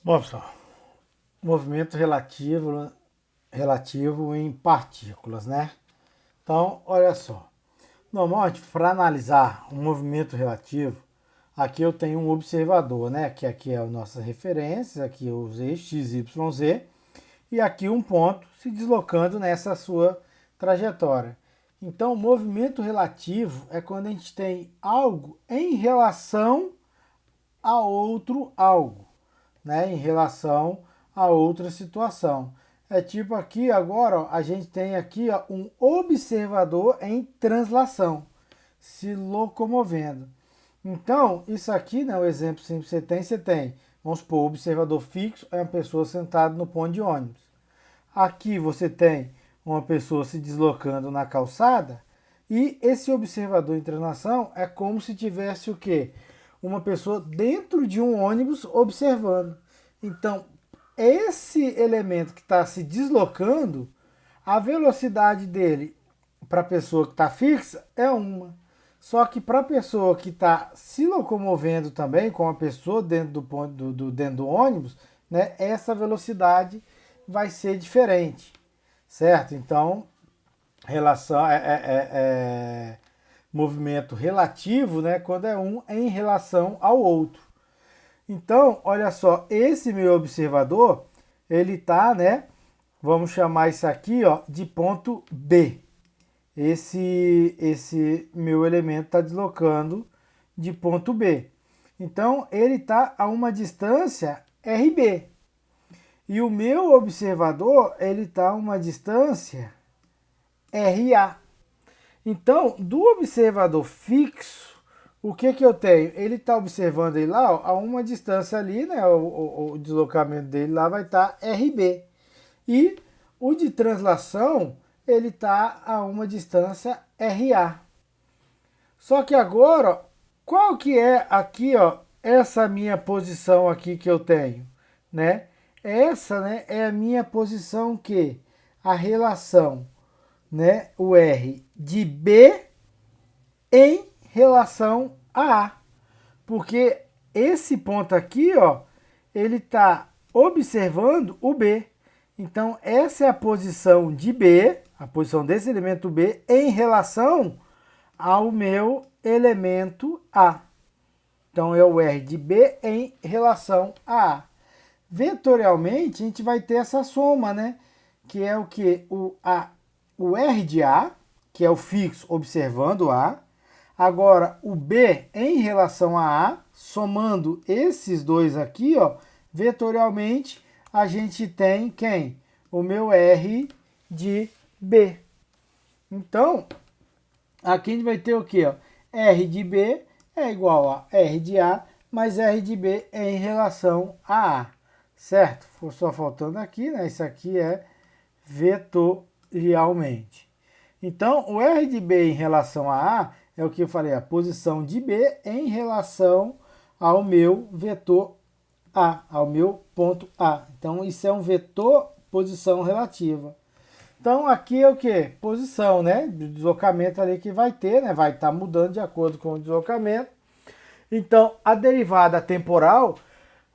Bom, pessoal, movimento relativo em partículas, né? Então, olha só. Normalmente, para analisar um movimento relativo, aqui eu tenho um observador, né? Que aqui é a nossa referência, aqui eu usei x, y, z, e aqui um ponto se deslocando nessa sua trajetória. Então, o movimento relativo é quando a gente tem algo em relação a outro algo, né, em relação a outra situação. É tipo aqui agora, ó, a gente tem aqui ó, um observador em translação, se locomovendo. Então, isso aqui, né, o exemplo simples que você tem, vamos supor, observador fixo é uma pessoa sentada no ponto de ônibus. Aqui você tem uma pessoa se deslocando na calçada e esse observador em translação é como se tivesse o quê? Uma pessoa dentro de um ônibus observando. Então, esse elemento que está se deslocando, a velocidade dele para a pessoa que está fixa é uma. Só que para a pessoa que está se locomovendo também, com a pessoa dentro do ponto dentro do ônibus, né, essa velocidade vai ser diferente, certo? Então, relação movimento relativo, né, quando é um em relação ao outro. Então, olha só, esse meu observador, ele tá, né, vamos chamar isso aqui, ó, de ponto B. Esse meu elemento está deslocando de ponto B. Então, ele está a uma distância RB. E o meu observador, ele está a uma distância RA. Então, do observador fixo, o que eu tenho? Ele está observando ele lá, ó, a uma distância ali, né? O deslocamento dele lá vai estar RB. E o de translação, ele está a uma distância RA. Só que agora, ó, qual que é aqui, ó, essa minha posição aqui que eu tenho, né? Essa, né, é a minha posição que a relação, né, o R de B em relação a A. Porque esse ponto aqui, ó, ele está observando o B. Então, essa é a posição de B, a posição desse elemento B em relação ao meu elemento A. Então, é o R de B em relação a A. Vetorialmente, a gente vai ter essa soma, né? Que é o que? O R de A, que é o fixo observando A. Agora, o B em relação a A, somando esses dois aqui, ó, vetorialmente, a gente tem quem? O meu R de B. Então, aqui a gente vai ter o quê? Ó? R de B é igual a R de A, mais R de B é em relação a A. Certo? Só faltando aqui, né? Isso aqui é vetorialmente. Então, o R de B em relação a A é o que eu falei, a posição de B em relação ao meu vetor A, ao meu ponto A. Então, isso é um vetor posição relativa. Então, aqui é o que? Posição, né? Do deslocamento ali que vai ter, né? Vai estar mudando de acordo com o deslocamento. Então, a derivada temporal,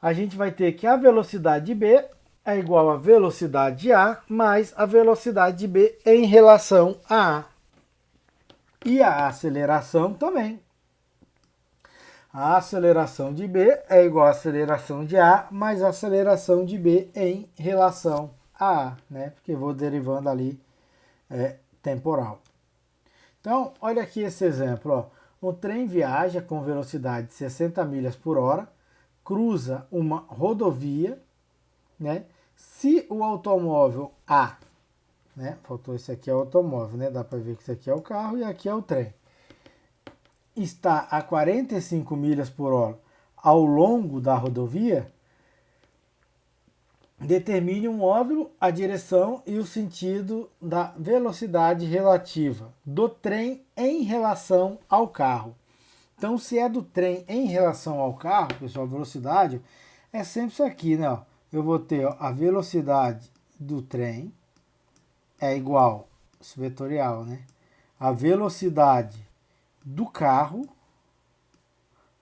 a gente vai ter que a velocidade de B é igual à velocidade de A mais a velocidade de B em relação a A. E a aceleração também. A aceleração de B é igual à aceleração de A mais a aceleração de B em relação a A, né? Porque eu vou derivando ali temporal. Então, olha aqui esse exemplo. Ó. Um trem viaja com velocidade de 60 milhas por hora, cruza uma rodovia, né? Se o automóvel A, né? Faltou esse aqui é o automóvel, né? Dá para ver que isso aqui é o carro e aqui é o trem. Está a 45 milhas por hora ao longo da rodovia, determine um módulo, a direção e o sentido da velocidade relativa do trem em relação ao carro. Então, se é do trem em relação ao carro, pessoal, a velocidade é sempre isso aqui, né? Ó. Eu vou ter ó, a velocidade do trem é igual, vetorial, né? A velocidade do carro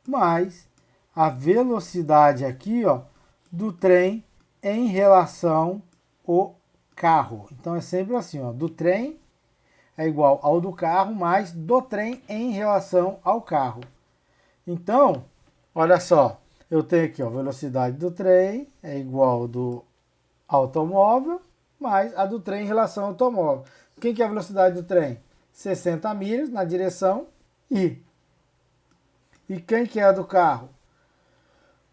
mais a velocidade aqui, ó, do trem em relação ao carro. Então é sempre assim, ó, do trem é igual ao do carro mais do trem em relação ao carro. Então, olha só, eu tenho aqui, ó, velocidade do trem é igual do automóvel mais a do trem em relação ao automóvel. Quem que é a velocidade do trem? 60 milhas na direção I. E quem que é a do carro?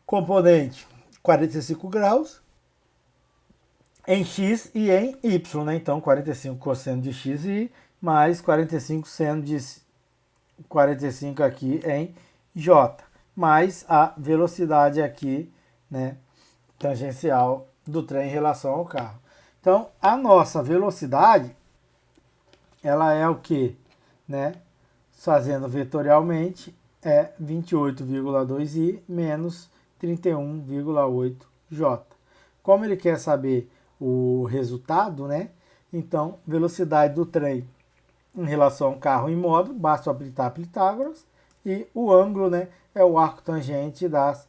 Componente 45 graus em X e em Y, né? Então, 45 cosseno de X e Y mais 45 seno de 45 aqui em J, mais a velocidade aqui, né, tangencial do trem em relação ao carro. Então, a nossa velocidade, ela é o que, né, fazendo vetorialmente, é 28,2i menos 31,8j. Como ele quer saber o resultado, né, então, velocidade do trem em relação ao carro em módulo, basta aplicar Pitágoras, e o ângulo, né, é o arco tangente das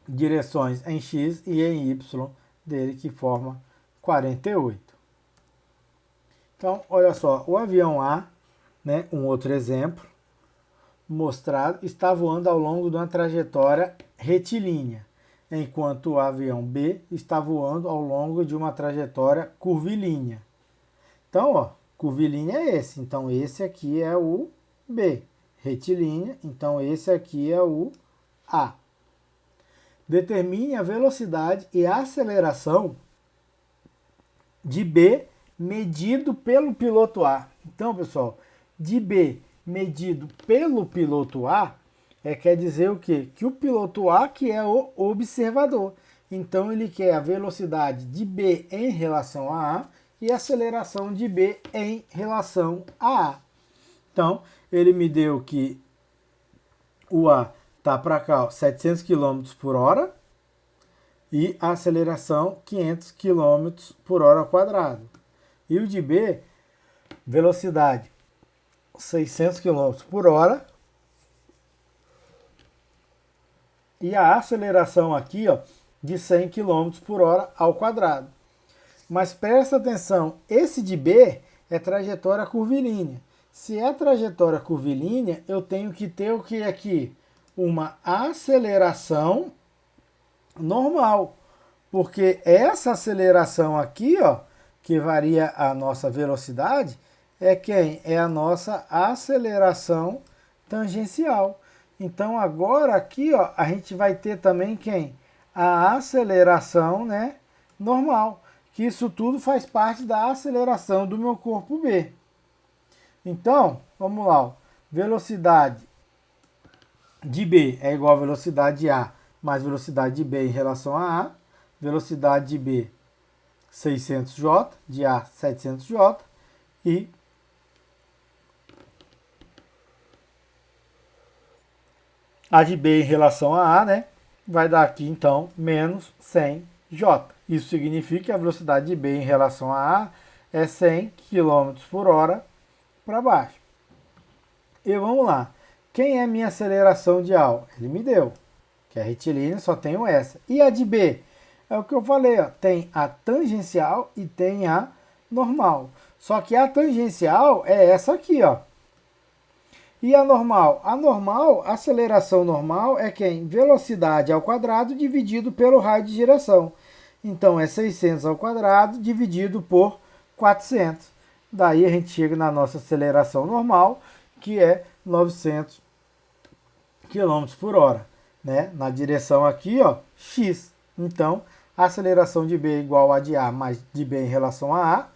direções em X e em Y dele, que forma 48. Então, olha só, o avião A, né, um outro exemplo mostrado, está voando ao longo de uma trajetória retilínea, enquanto o avião B está voando ao longo de uma trajetória curvilínea. Então, ó, curvilínea é esse. Então, esse aqui é o B. Retilínea. Então, esse aqui é o A. Determine a velocidade e a aceleração de B medido pelo piloto A. Então, pessoal, de B medido pelo piloto A quer dizer o quê? Que o piloto A que é o observador. Então, ele quer a velocidade de B em relação a A e a aceleração de B em relação a A. Então, ele me deu que o A está para cá, ó, 700 km por hora e a aceleração 500 km por hora ao quadrado. E o de B, velocidade 600 km por hora e a aceleração aqui, ó, de 100 km por hora ao quadrado. Mas presta atenção, esse de B é trajetória curvilínea. Se é trajetória curvilínea, eu tenho que ter o que aqui? Uma aceleração normal. Porque essa aceleração aqui, ó, que varia a nossa velocidade, é quem? É a nossa aceleração tangencial. Então agora aqui, ó, a gente vai ter também quem? A aceleração, né, normal. Que isso tudo faz parte da aceleração do meu corpo B. Então, vamos lá. Ó. Velocidade de B é igual a velocidade de A mais velocidade de B em relação a A. Velocidade de B, 600J, de A, 700J. E a de B em relação a A, né, vai dar aqui, então, menos 100J. Isso significa que a velocidade de B em relação a A é 100 km por hora para baixo. E vamos lá. Quem é minha aceleração de A? Ele me deu, que é retilínea, só tenho essa. E a de B? É o que eu falei, ó, tem a tangencial e tem a normal. Só que a tangencial é essa aqui, ó. E a normal? A normal, a aceleração normal é quem? Velocidade ao quadrado dividido pelo raio de giração. Então, é 600 ao quadrado dividido por 400. Daí a gente chega na nossa aceleração normal, que é 900 km por hora. Né? Na direção aqui, ó, X. Então, a aceleração de B é igual a de A mais de B em relação a A.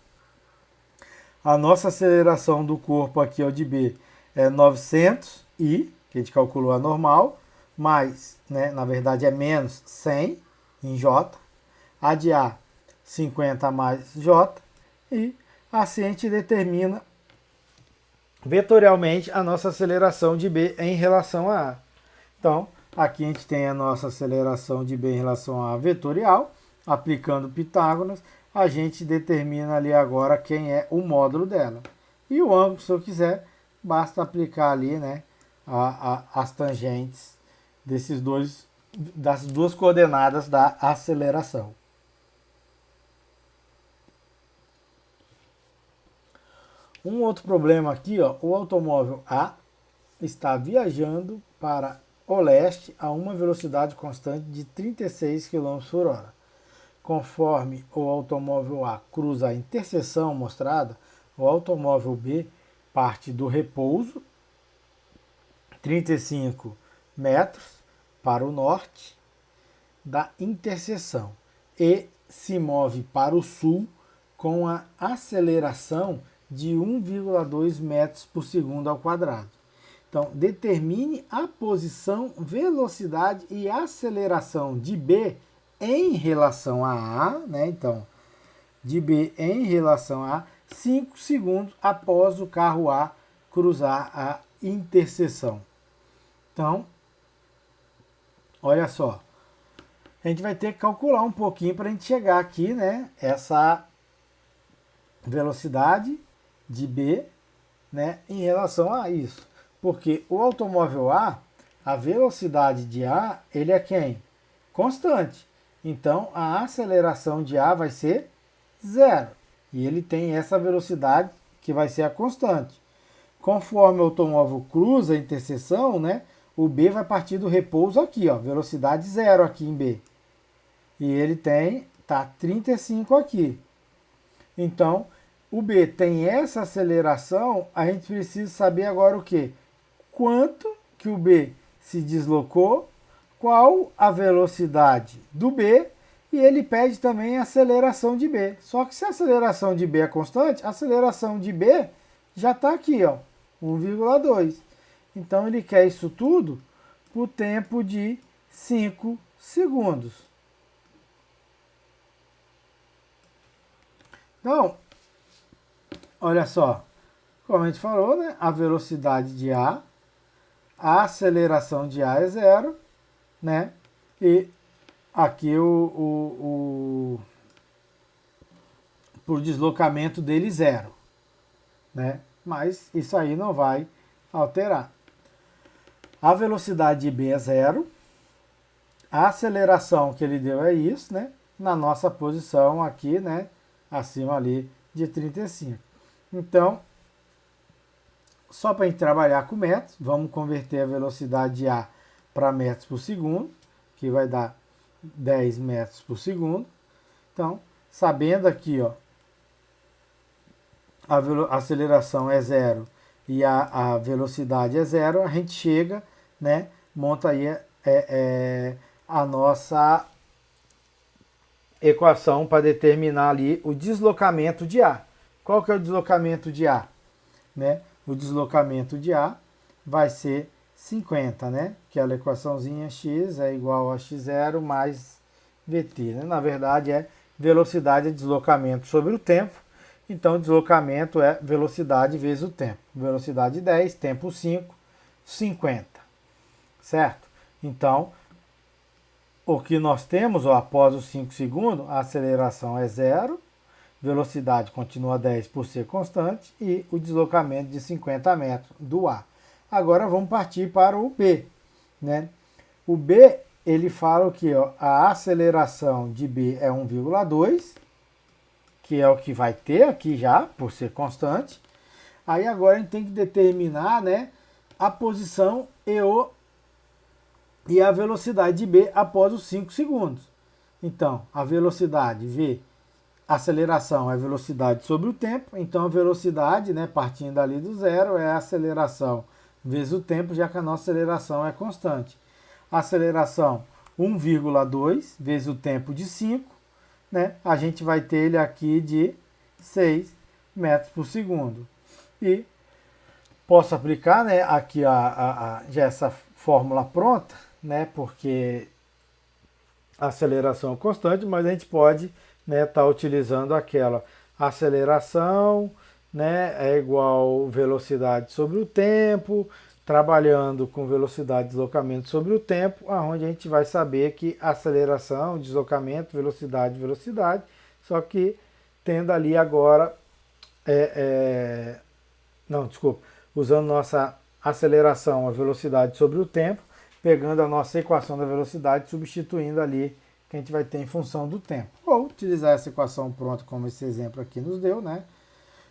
A nossa aceleração do corpo aqui, ó, de B, é 900i, que a gente calculou a normal, mais, né, na verdade é menos 100 em J. A de A, 50 mais J. E assim a gente determina vetorialmente a nossa aceleração de B em relação a A. Então, aqui a gente tem a nossa aceleração de B em relação a A vetorial. Aplicando Pitágoras, a gente determina ali agora quem é o módulo dela. E o ângulo, se eu quiser, basta aplicar ali, né, as tangentes desses dois das duas coordenadas da aceleração. Um outro problema aqui, ó, o automóvel A está viajando para o leste a uma velocidade constante de 36 km por hora. Conforme o automóvel A cruza a interseção mostrada, o automóvel B parte do repouso, 35 metros para o norte da interseção e se move para o sul com a aceleração de 1,2 metros por segundo ao quadrado. Então, determine a posição, velocidade e aceleração de B em relação a A, né? Então, de B em relação a A, 5 segundos após o carro A cruzar a interseção. Então, olha só, a gente vai ter que calcular um pouquinho para a gente chegar aqui, né? Essa velocidade de B, né, em relação a isso. Porque o automóvel A, a velocidade de A, ele é quem? Constante. Então, a aceleração de A vai ser 0. E ele tem essa velocidade que vai ser a constante. Conforme o automóvel cruza a interseção, né, o B vai partir do repouso aqui, ó, velocidade 0 aqui em B. E ele tem, tá 35 aqui. Então, o B tem essa aceleração, a gente precisa saber agora o quê? Quanto que o B se deslocou, qual a velocidade do B, e ele pede também a aceleração de B. Só que se a aceleração de B é constante, a aceleração de B já está aqui, ó, 1,2. Então ele quer isso tudo por tempo de 5 segundos. Então, olha só, como a gente falou, né? A velocidade de A, a aceleração de A é 0, né? E aqui por deslocamento dele 0, né? Mas isso aí não vai alterar. A velocidade de B é 0, a aceleração que ele deu é isso, né? Na nossa posição aqui, né? Acima ali de 35. Então, só para a gente trabalhar com metros, vamos converter a velocidade de A para metros por segundo, que vai dar 10 metros por segundo. Então, sabendo aqui, ó, a aceleração é 0 e a velocidade é 0, a gente chega, né, monta aí a nossa equação para determinar ali o deslocamento de A. Qual que é o deslocamento de A? Né? O deslocamento de A vai ser 50, né? Aquela equaçãozinha x é igual a x0 mais vt. Né? Na verdade é velocidade é deslocamento sobre o tempo. Então deslocamento é velocidade vezes o tempo. Velocidade 10, tempo 5, 50. Certo? Então, o que nós temos, ó, após os 5 segundos, a aceleração é 0, velocidade continua 10 por ser constante e o deslocamento de 50 metros do A. Agora vamos partir para o B. Né? O B, ele fala que ó, a aceleração de B é 1,2, que é o que vai ter aqui já, por ser constante. Aí agora a gente tem que determinar, né, a posição e a velocidade de B após os 5 segundos. Então, a velocidade V, aceleração é velocidade sobre o tempo, então a velocidade, né, partindo ali do zero, é a aceleração vezes o tempo, já que a nossa aceleração é constante. A aceleração 1,2 vezes o tempo de 5, né, a gente vai ter ele aqui de 6 metros por segundo. E posso aplicar, né, aqui já essa fórmula pronta, né, porque a aceleração é constante, mas a gente pode, né, tá utilizando aquela aceleração, né, é igual velocidade sobre o tempo, trabalhando com velocidade de deslocamento sobre o tempo, aonde a gente vai saber que aceleração, deslocamento, velocidade, velocidade, só que tendo ali agora, usando nossa aceleração, a velocidade sobre o tempo, pegando a nossa equação da velocidade, substituindo ali que a gente vai ter em função do tempo. Ou utilizar essa equação pronta, como esse exemplo aqui nos deu, né?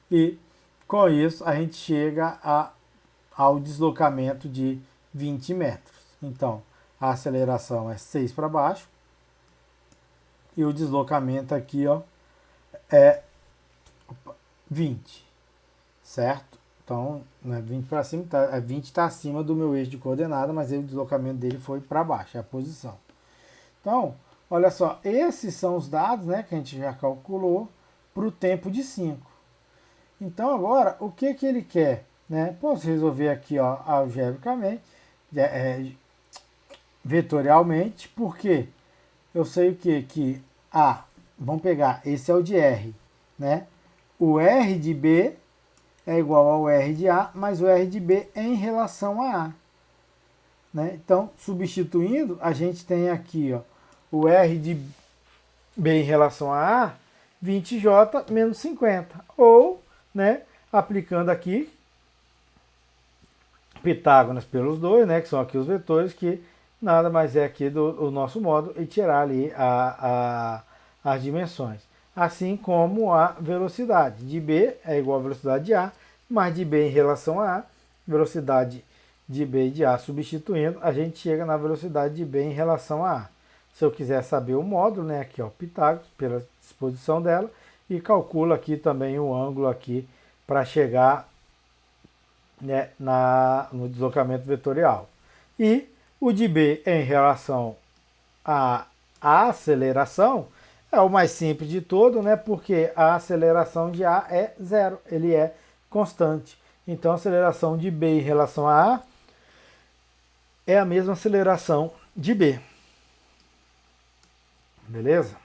E com isso a gente chega ao deslocamento de 20 metros. Então, a aceleração é 6 para baixo e o deslocamento aqui, ó, é 20, certo? Então, não é 20 para cima, 20 está acima do meu eixo de coordenada, mas aí o deslocamento dele foi para baixo, é a posição. Então, olha só, esses são os dados, né, que a gente já calculou para o tempo de 5. Então, agora, o que ele quer? Né? Posso resolver aqui, ó, algebricamente, vetorialmente, porque eu sei o que? Que vamos pegar, esse é o de R, né? O R de B é igual ao R de A, mas o R de B é em relação a A. Né? Então, substituindo, a gente tem aqui, ó, o R de B em relação a A, 20J menos 50. Ou, né, aplicando aqui Pitágoras pelos dois, né, que são aqui os vetores, que nada mais é aqui do nosso módulo, e tirar ali as dimensões. Assim como a velocidade de B é igual à velocidade de A, mais de B em relação a A, velocidade de B e de A substituindo, a gente chega na velocidade de B em relação a A. Se eu quiser saber o módulo, né, aqui ó, Pitágoras, pela disposição dela, e calculo aqui também o ângulo aqui para chegar, né, no deslocamento vetorial. E o de B em relação à aceleração é o mais simples de todo, né, porque a aceleração de A é zero, ele é constante. Então a aceleração de B em relação a A é a mesma aceleração de B. Beleza?